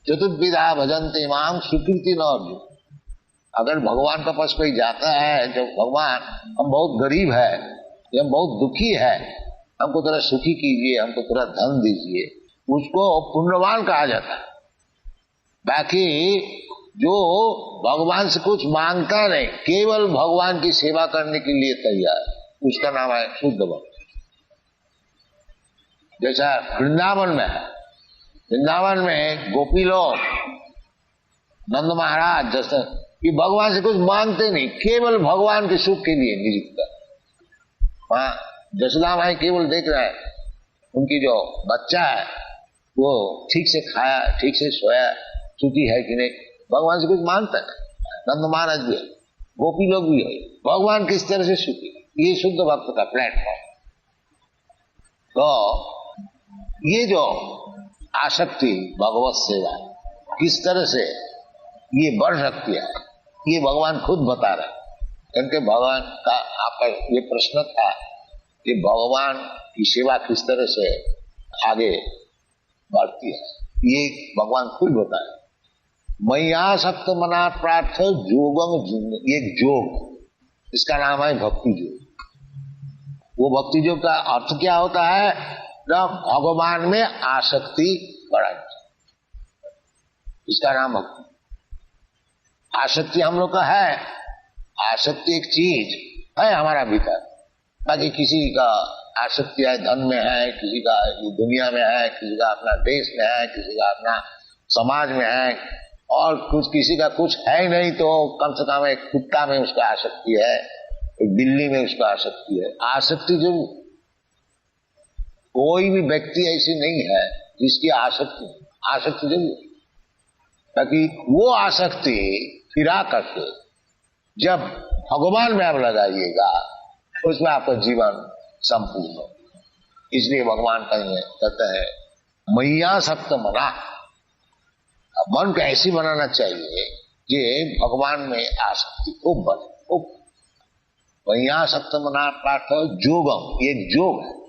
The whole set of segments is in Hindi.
चतुर्विधा भजन्ते माम सुकृति न अर्जुन। अगर भगवान का पास कोई जाता है, जो भगवान हम बहुत गरीब है, हम बहुत दुखी है, हमको थोड़ा सुखी कीजिए, हमको थोड़ा धन दीजिए, उसको पुण्यवान कहा जाता है। बाकी जो भगवान से कुछ मांगता नहीं, केवल भगवान की सेवा करने के लिए तैयार, उसका नाम है शुद्ध भक्त। जैसा वृंदावन में है, वृंदावन में गोपी लोग, नंद महाराज जैसे कि भगवान से कुछ मांगते नहीं, केवल भगवान के सुख के लिए नियुक्त। वहां जसोदा माई केवल देख रहे हैं उनकी जो बच्चा है वो ठीक से खाया, ठीक से सोया, सुखी है कि नहीं, भगवान से कुछ मांगता है। नंद महाराज भी है, गोपी लोग भी है, भगवान किस तरह से सुखी, ये शुद्ध भक्त का प्लेटफॉर्म। तो ये जो आसक्ति भगवत सेवा किस तरह से ये बढ़ सकती है, ये भगवान खुद बता रहे हैं। क्योंकि भगवान का आपका ये प्रश्न था कि भगवान की सेवा किस तरह से आगे बढ़ती है, ये भगवान खुद बता रहे। मय्यासक्त मना प्रार्थ योगम, ये योग, इसका नाम है भक्ति योग। वो भक्ति योग का अर्थ क्या होता है? भगवान में आसक्ति बढ़ाना, इसका नाम भक्ति। आसक्ति हम लोग का है, आसक्ति एक चीज है हमारा भीतर। बाकी किसी का आसक्ति है धन में है, किसी का दुनिया में है, किसी का अपना देश में है, किसी का अपना समाज में है, और कुछ किसी का कुछ है ही नहीं, तो कम से कम एक कुत्ता में उसका आसक्ति है, एक बिल्ली में उसका आसक्ति है। आसक्ति जो कोई भी व्यक्ति ऐसी नहीं है जिसकी आसक्ति जरूर, ताकि वो आसक्ति फिरा करके जब भगवान में आप लगाइएगा, उसमें आपका जीवन संपूर्ण हो। इसलिए भगवान कहते हैं मय्यासक्त मना, मन को ऐसी बनाना चाहिए कि भगवान में आसक्ति खूब बढ़े। मय्यासक्त मना प्रार्थ योगम, ये योग है।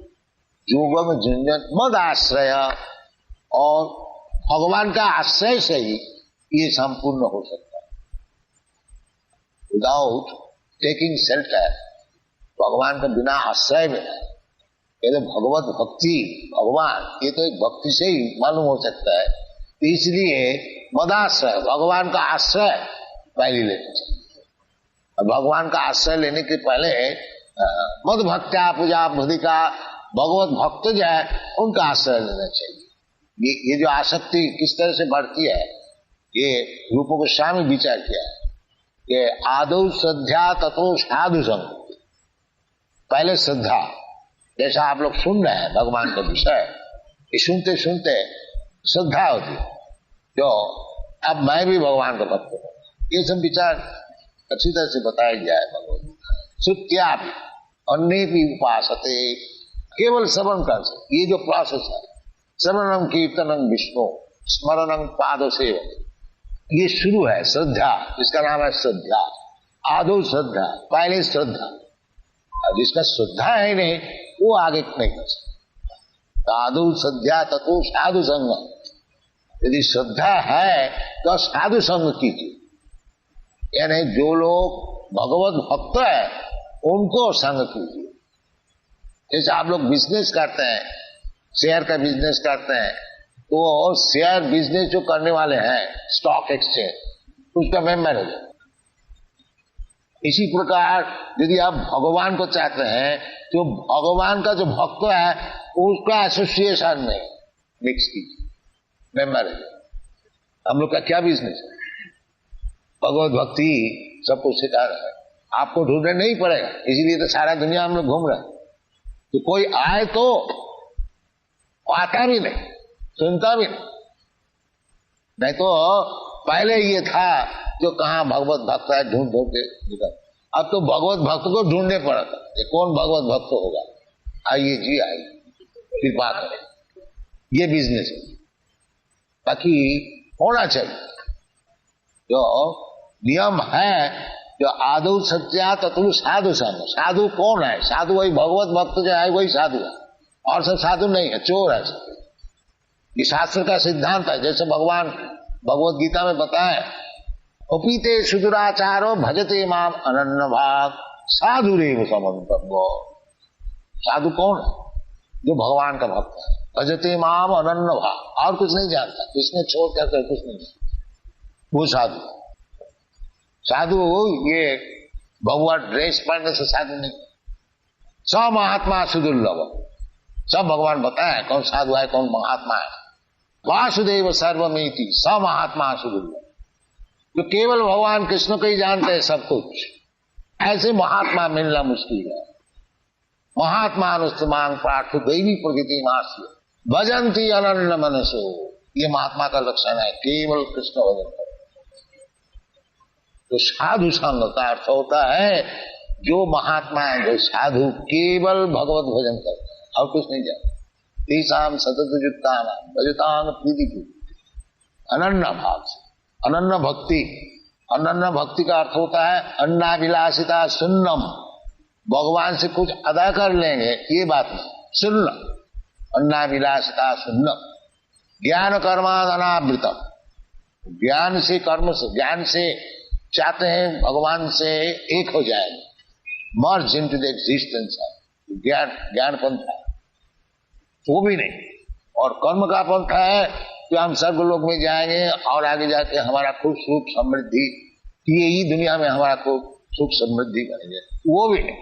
योगम जुंजन मद आश्रय, और भगवान का आश्रय से ही ये संपूर्ण हो सकता है। विदाउट टेकिंग शेल्टर, भगवान के बिना आश्रय में है। ये तो भगवत भक्ति, भगवान ये तो एक भक्ति से ही मालूम हो सकता है। तो इसलिए मदाश्रय, भगवान का आश्रय पहले लेना चाहिए। और भगवान का आश्रय लेने के पहले मद भक्त्या पूजा बुद्धि का भगवत भक्त जो है उनका आश्रय लेना चाहिए। ये जो आसक्ति किस तरह से बढ़ती है, ये रूप गोस्वामी विचार किया है कि आदौ श्रद्धा ततो साधु संग। पहले श्रद्धा, जैसा आप लोग सुन रहे हैं भगवान का विषय, ये सुनते सुनते श्रद्धा होती है, जो अब मैं भी भगवान का भक्त हूं, ये सब विचार अच्छी तरह से बताया गया है भगवत। श्रुत्या भी अन्य भी उपासते, केवल श्रवण कर सकते। ये जो प्रोसेस है, श्रवणम कीर्तनम विष्णु स्मरणम पाद सेवन, ये शुरू है श्रद्धा, इसका नाम है श्रद्धा। आदो श्रद्धा, पहले श्रद्धा। जिसका श्रद्धा है नहीं वो आगे नहीं कर सकता। आदो श्रद्धा ततो साधु संग, यदि श्रद्धा है तो साधु संग कीजिए, यानी जो लोग भगवत भक्त है उनको संग कीजिए। जैसे आप लोग बिजनेस करते हैं, शेयर का बिजनेस करते हैं, तो शेयर बिजनेस जो करने वाले हैं स्टॉक एक्सचेंज, उसका मेंबर है। इसी प्रकार यदि आप भगवान को चाहते हैं तो भगवान का जो भक्त है उसका एसोसिएशन में मिक्स कीजिए, मेंबर है। हम लोग का क्या बिजनेस है? भगवत भक्ति सब कुछ सिखा रहा है, आपको ढूंढने नहीं पड़ेगा। इसीलिए तो सारा दुनिया हम लोग घूम रहे हैं। तो कोई आए तो आता भी नहीं, सुनता भी नहीं तो पहले ये था जो कहाँ भगवत भक्त है ढूंढ ढूंढ के निकल। अब तो भगवत भक्त को ढूंढने पड़ा था, ये कौन भगवत भक्त होगा, आइए जी आइए, कृपा करें। ये बिजनेस है। बाकी होना चाहिए जो नियम है, जो आदौ सत्या ततु साधु संग। साधु कौन है? साधु वही भगवत भक्त जो है वही साधु है, और सब साधु नहीं है, चोर है। ये शास्त्र का सिद्धांत है। जैसे भगवान भगवत गीता में बताए, उपीते सुदुराचारो भजते माम अनन्य भाग साधुरेव समन्तव्यो। साधु कौन है? जो भगवान का भक्त है। भजते माम अनन्य भाग, और कुछ नहीं जानता, किसने छोड़ कर कुछ नहीं जानता, वो साधु। साधु ये भगवा ड्रेस पहनने से साधु नहीं। सब महात्मा सुदुर्लभ, सब भगवान बताए कौन साधु है कौन महात्मा है। वासुदेव सर्वमिति, सब महात्मा सुदुर्लभ। जो केवल भगवान कृष्ण को ही जानते हैं सब कुछ, ऐसे महात्मा मिलना मुश्किल है। महात्मा अनुस्तमांग प्रार्थ दैवी प्रकृति मास्य भजंती अनन्य मनसो, ये महात्मा का लक्षण है, केवल कृष्ण भजन कर। तो साधु संग का अर्थ होता है जो महात्मा है, जो साधु केवल भगवत भजन करता है और कुछ नहीं जानता। तेसाम सतत युक्ता भजतांग प्रीति अनन्य भाव से, अनन्य भक्ति। अनन्य भक्ति का अर्थ होता है अन्नाभिलाषिता सुन्नम, भगवान से कुछ अदा कर लेंगे ये बात नहीं, सुन्न अन्नाभिलाषिता सुन्नम। ज्ञान कर्मादनावृतम, ज्ञान से कर्म से, ज्ञान से चाहते हैं भगवान से एक हो जाएंगे, मर्ज इनटू द एग्जिस्टेंस। ज्ञान ज्ञान पंथा है वो भी नहीं, और कर्म का पंथा है कि हम स्वर्गलोक में जाएंगे और आगे जाके हमारा खूब सुख समृद्धि, यही दुनिया में हमारा खूब सुख समृद्धि बनेंगे, वो भी नहीं।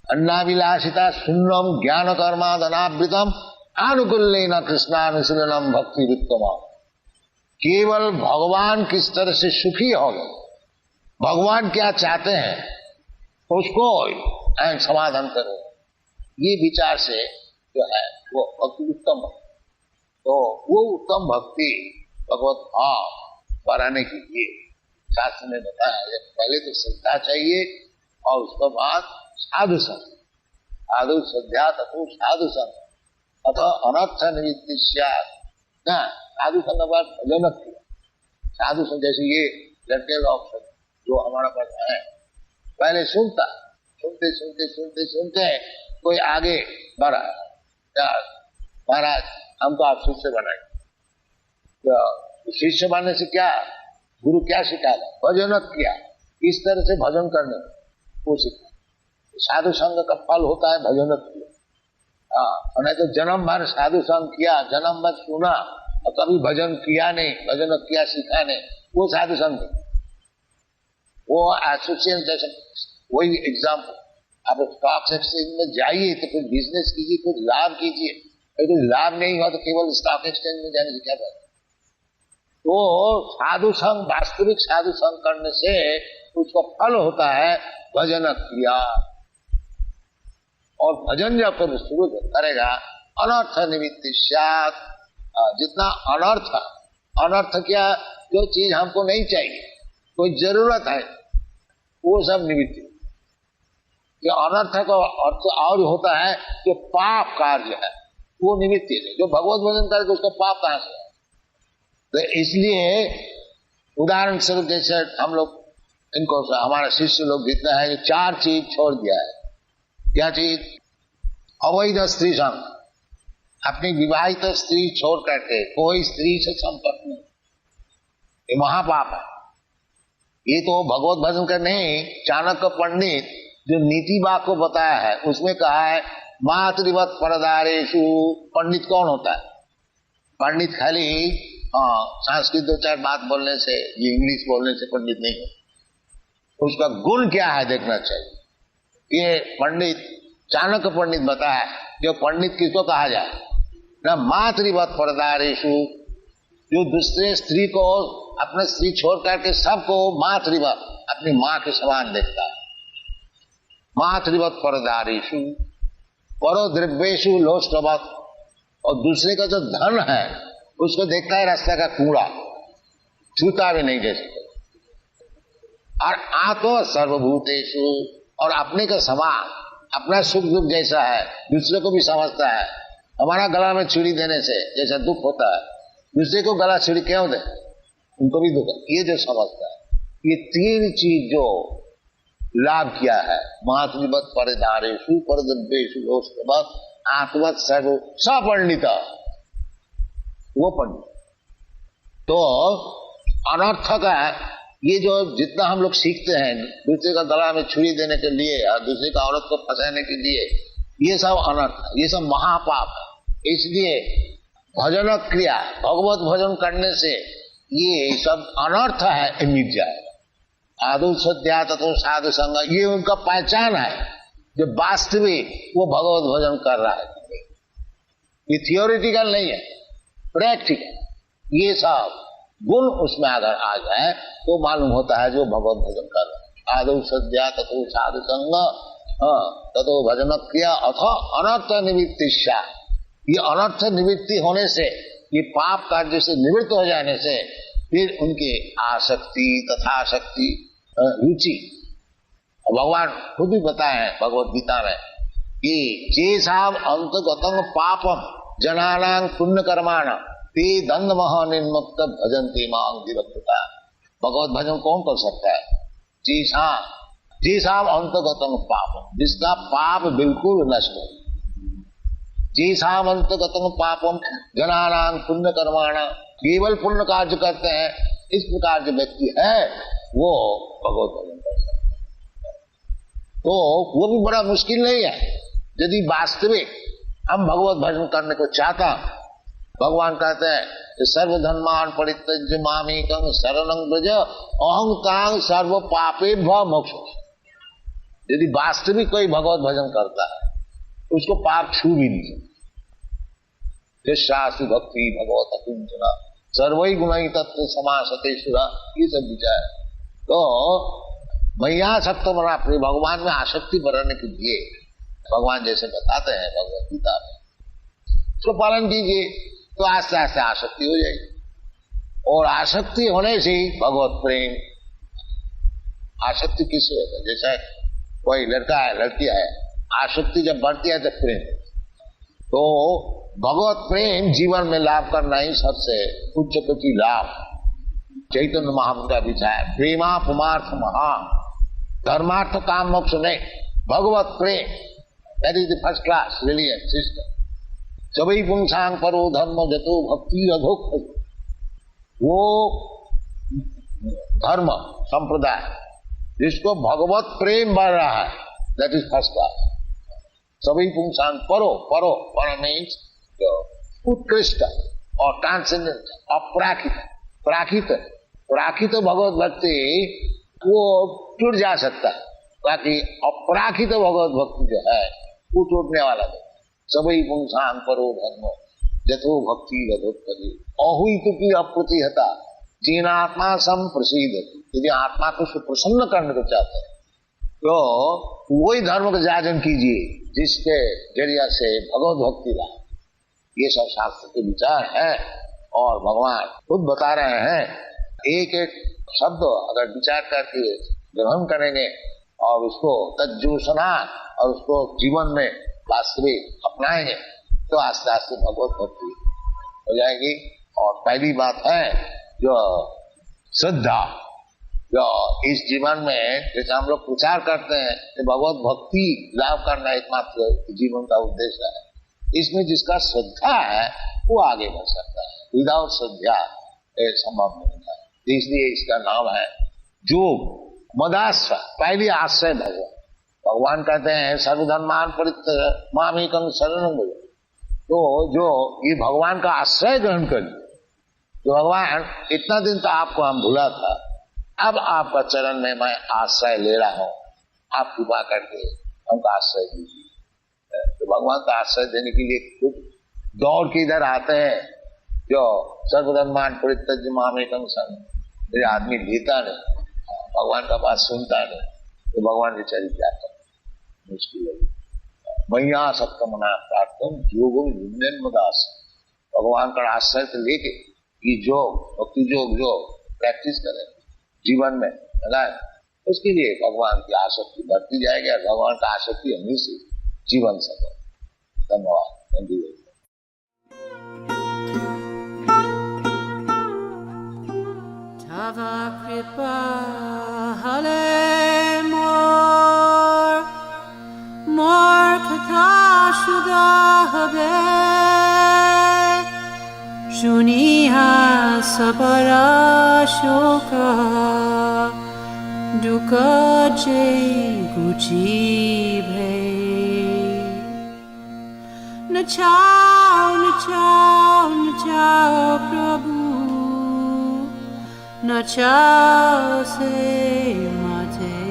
अन्नाभिलाषिता सुन्नम ज्ञान कर्मादनावृतम आनुकूल्येन कृष्णानुशीलनम भक्ति वित्तम। केवल भगवान किस तरह से सुखी हो गए, भगवान क्या चाहते हैं उसको समाधान करो, ये विचार से जो है वो भक्ति उत्तम है। तो वो उत्तम भक्ति भगवत भाव बढ़ाने के लिए शास्त्र ने बताया है, पहले तो श्रद्धा चाहिए और उसके बाद साधु संग, साधु श्रद्धा तथा साधु संग अथवा अनर्थ निवृत्ति ना। साधु संग बाद भजन किया, साधु संग जैसे ये लड़के लोग जो हमारा पास है, पहले सुनता, सुनते सुनते सुनते सुनते कोई आगे बढ़ा, महाराज हमको आप शिष्य बनाए। तो शिष्य बनने से क्या, गुरु क्या सिखाया? भजन किया, इस तरह से भजन करने वो सिखा। साधु संग का फल होता है भजन किया। नहीं तो जन्म भर साधु संग किया, जन्म भर सुना और कभी भजन किया नहीं, भजन किया सीखा नहीं, वो साधु संग नहीं। वो एसोसिएशन जैसे, वही एग्जाम्पल, आप स्टॉक एक्सचेंज में जाइए तो कुछ बिजनेस कीजिए, कुछ लाभ कीजिए, यदि लाभ नहीं हुआ तो केवल स्टॉक एक्सचेंज में जाने से क्या बात। तो साधु संग, वास्तविक साधु संग करने से उसका फल होता है भजन क्रिया, और भजन जब कभी शुरू करेगा अनर्थ निवृत्ति स्यात्। जितना अनर्थ, अनर्थ क्या, जो चीज हमको नहीं चाहिए, कोई जरूरत है, वो सब निवृत्ति। जो अनर्थ का अर्थ और होता है जो पाप कार्य है वो निवृत्ति है। जो भगवत भजन करके उसका पाप कहां से है? तो इसलिए उदाहरण स्वरूप जैसे हम लोग इनको, हमारा शिष्य लोग जितना है, 4 चीज छोड़ दिया है। क्या चीज? अवैध स्त्री संग, अपनी विवाहित स्त्री छोड़ करके कोई स्त्री से संपर्क नहीं, ये महापाप है। ये तो भगवत भजन का नहीं, चाणक्य पंडित जो नीति बाग को बताया है उसमें कहा है मातृवत परदारेषु। पंडित कौन होता है? पंडित खाली संस्कृत 2-4 बात बोलने से, ये इंग्लिश बोलने से पंडित नहीं होता, उसका गुण क्या है देखना चाहिए। ये पंडित, चाणक्य पंडित बताया, जो पंडित किसको कहा जाए ना, मातृवत परदारेषु, जो दूसरे स्त्री को, अपने स्त्री छोड़ करके सबको मातृवत, अपनी माँ के समान देखता है। मातृवत परदारेषु परो द्रव्येषु लोष्टवत, और दूसरे का जो धन है उसको देखता है रास्ते का कूड़ा, छूता भी नहीं जैसे। और आतो सर्वभूतेषु, और अपने का समान, अपना सुख दुख जैसा है दूसरे को भी समझता है। हमारा गला में छुरी देने से जैसा दुख होता है, दूसरे को गला छुरी क्यों दे, उनको भी दुख, ये जो समझता है। ये 3 चीज जो लाभ किया है, मातृवत परदारेषु परद्रव्येषु लोष्टवत आत्मवत सर्व सपंडित, वो पंडित। तो अनर्थक है। ये जो जितना हम लोग सीखते हैं दूसरे का गला में छुरी देने के लिए और दूसरे का औरत को फंसाने के लिए, ये सब अनर्थ है, ये सब महापाप है। इसलिए भजन क्रिया, भगवत भजन करने से ये सब अनर्थ है, ये मिट जाए। आदु सद्या तथो साधु संग, ये उनका पहचान है जो वास्तविक वो भगवत भजन कर रहा है। ये थियोरिटिकल नहीं है, प्रैक्टिकल। ये सब गुण उसमें अगर आ जाए तो मालूम होता है जो भगवत भजन कर रहा है। आदौ सद्या तथो साधु संग तथो भजन क्रिया अथवा अनर्थ निवृत्तिश्या, ये अनर्थ निवृत्ति होने से, ये पाप कार्य से निवृत्त हो जाने से फिर उनकी आसक्ति तथा शक्ति रुचि, भगवान खुद भी बताए हैं भगवत गीता में कि जेषाम अंतगतं पापम जनानां पुण्य कर्माण ते दंड महा निर्मुक्त भजन्ते मां विरक्ता। भगवत भजन कौन कर सकता है? जेषाम अंतगतं पापम, जिसका पाप बिल्कुल नष्ट हो। जेषाम अंतगतं पापम जनानां पुण्य कर्माण, केवल पुण्य कार्य करते हैं, इस प्रकार जो व्यक्ति है वो भगवत भजन कर सकता है। तो वो भी बड़ा मुश्किल नहीं है। यदि वास्तविक हम भगवत भजन करने को चाहता, भगवान कहते हैं सर्वधर्मान परित्यज्य मामेकं शरणं व्रज अहं तां सर्व पापेभ्यो मोक्षयिष्यामि। यदि वास्तविक कोई भगवत भजन करता है उसको पाप छू भी नहीं सकते। शास्त्र भक्ति भगवत कुंजना सर्वै गुणै तत्व समासते सुरा, ये सब विचार। तो मैयासक्त बना, भगवान में आसक्ति बढ़ाने के लिए भगवान जैसे बताते हैं भगवत गीता में, उसको पालन कीजिए तो आस्ते आस्ते आसक्ति हो जाएगी। और आसक्ति होने से ही भगवत प्रेम, आसक्ति किससे होता है? जैसे कोई लड़का है लड़की है, आसक्ति जब बढ़ती है तो प्रेम, तो भगवत प्रेम जीवन में लाभ करना ही सबसे उच्च कोटि लाभ। चैतन्य महाप्रभु का विचार है प्रेमा पुमार्थ महा, धर्मार्थ काम मोक्ष नहीं, भगवत प्रेम, that is the first class religion system. सभी पुंसांग परो धर्म जतो भक्ति अधोक, वो धर्म संप्रदाय जिसको भगवत प्रेम बढ़ रहा है, दैट इज फर्स्ट क्लास। सभी पुंसांग परो, परो पर मीन्स उत्कृष्ट और ट्रांसेंडेंट, अपराखित, प्राकृत, प्राकृत भगवत भक्ति वो टूट जा सकता है, बाकी अपराखित भगवत भक्ति जो है वो टूटने वाला है। सभी पुंसांग परो धर्म जथो भक्ति रथोत्पत्ति अहुई की अप्रतिहता जीनात्मा सम प्रसिद्ध। यदि आत्मा को प्रसन्न करने को चाहते हैं तो वही धर्म का जाजन कीजिए जिसके जरिया से भगवत भक्ति लाए। ये सब शास्त्र के विचार है और भगवान खुद बता रहे हैं। एक एक शब्द अगर विचार करके ग्रहण करेंगे और उसको तज्जोषणा और उसको जीवन में वास्तविक अपनाएंगे तो आस्ते आस्ते भगवत भक्ति हो जाएगी। और पहली बात है जो श्रद्धा, जो इस जीवन में जैसे हम लोग प्रचार करते हैं कि भगवत भक्ति लाभ करना एकमात्र जीवन का उद्देश्य है, इसमें जिसका श्रद्धा है वो आगे बढ़ सकता है। विदाउट श्रद्धा संभव नहीं है। इसलिए इसका नाम है योग मदाश्रय, पहली आश्रय भगवान। भगवान कहते हैं सर्वधर्मान परित्यज्य मामेकं शरणं व्रज। तो जो ये भगवान का आश्रय ग्रहण करिए, तो भगवान इतना दिन तो आपको हम भूला था, अब आपका चरण में मैं आश्रय ले रहा हूँ, आप कृपा करके हमको आश्रय दीजिए। तो भगवान का आश्रय देने के लिए खुद दौड़ के इधर आते हैं। जो सर्वधर्मान परित्यज्य मामेकं शरणं, मेरे आदमी लेता नहीं, भगवान का बात सुनता नहीं, तो भगवान बेचारी क्या कर मुश्किल है। मैया सप्तमना प्राप्तम योगम युज्ञन्मदास। भगवान का आश्रय से लेके ये योग भक्ति योग जो प्रैक्टिस करें जीवन में लगाए, उसके लिए भगवान की आसक्ति बढ़ती जाएगी और भगवान का आसक्ति हमें से जीवन सफल। धन्यवाद। Tava kripa hale mor kata shuda habe Juniha sabara shoka duka jai guji bhai nachao nachao nachao prabhu nachao se mate